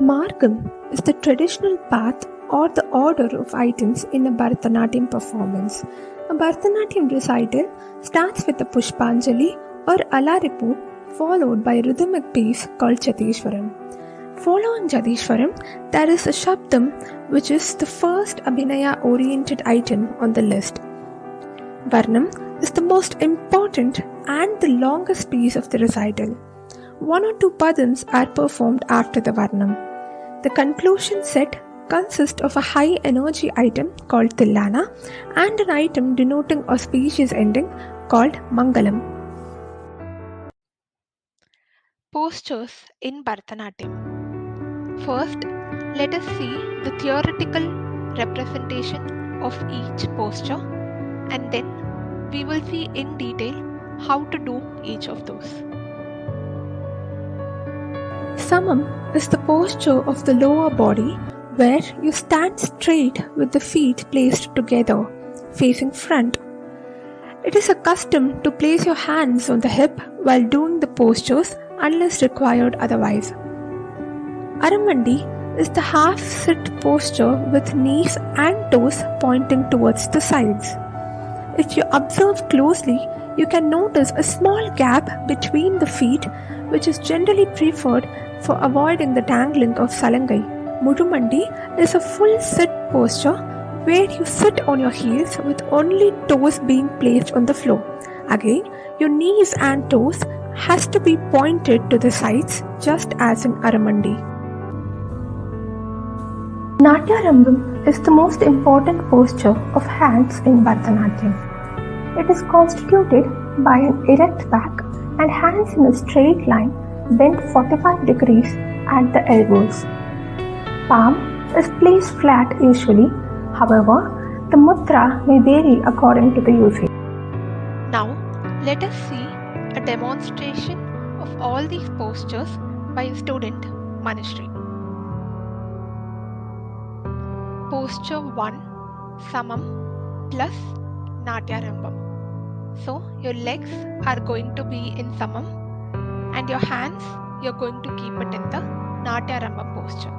Margam is the traditional path or the order of items in a Bharatanatyam performance. A Bharatanatyam recital starts with a Pushpanjali or Alaripu followed by a rhythmic piece called Jatishwaram. Following Jatishwaram, there is a Shabdam, which is the first Abhinaya-oriented item on the list. Varnam is the most important and the longest piece of the recital. One or two padams are performed after the Varnam. The conclusion set consists of a high energy item called Tillana and an item denoting auspicious ending called Mangalam. Postures in Bharatanatyam. First, let us see the theoretical representation of each posture, and then we will see in detail how to do each of those. Samam is the posture of the lower body where you stand straight with the feet placed together, facing front. It is a custom to place your hands on the hip while doing the postures unless required otherwise. Aramandi is the half-sit posture with knees and toes pointing towards the sides. If you observe closely, you can notice a small gap between the feet, which is generally preferred for avoiding the dangling of salangai. Muzhumandi is a full sit posture where you sit on your heels with only toes being placed on the floor. Again, your knees and toes has to be pointed to the sides just as in Aramandi. Natyarambham is the most important posture of hands in Bharatanatyam. It is constituted by an erect back and hands in a straight line bent 45 degrees at the elbows. Palm is placed flat usually, however, the mudra may vary according to the usage. Now, let us see a demonstration of all these postures by a student, Manishri. Posture 1, Samam plus Natyarambham. So, your legs are going to be in Samam and your hands, you're going to keep it in the Natyarambham posture.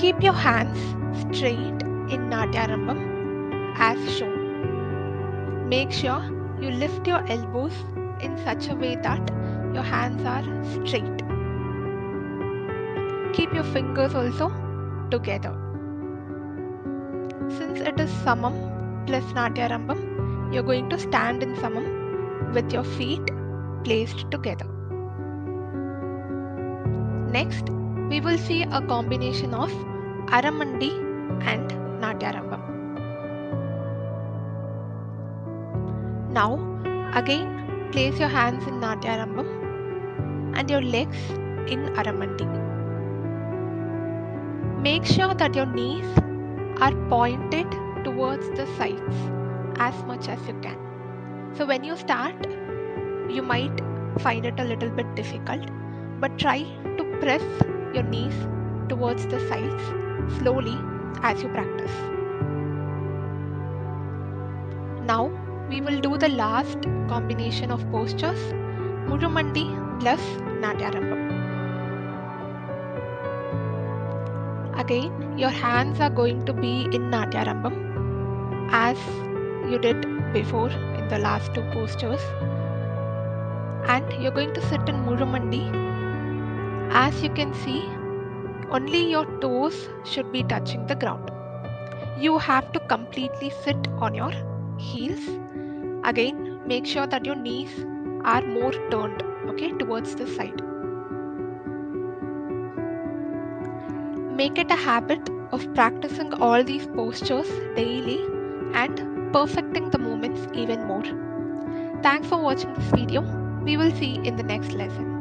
Keep your hands straight in Natyarambham as shown. Make sure you lift your elbows in such a way that your hands are straight. Keep your fingers also together. Since it is Samam plus Natyarambham, you're going to stand in Samam with your feet placed together. Next, we will see a combination of Aramandi and Natyarambham. Now, again place your hands in Natyarambham and your legs in Aramandi. Make sure that your knees are pointed towards the sides as much as you can. So when you start, you might find it a little bit difficult, but try to press your knees towards the sides slowly as you practice. Now we will do the last combination of postures, Muzhumandi plus Natyarambham. Again, your hands are going to be in Natyarambham as you did before in the last two postures, and you're going to sit in Muzhumandi. As you can see, only your toes should be touching the ground. You have to completely sit on your heels. Again, make sure that your knees are more turned, towards the side. Make it a habit of practicing all these postures daily and perfecting the movements even more. Thanks for watching this video. We will see in the next lesson.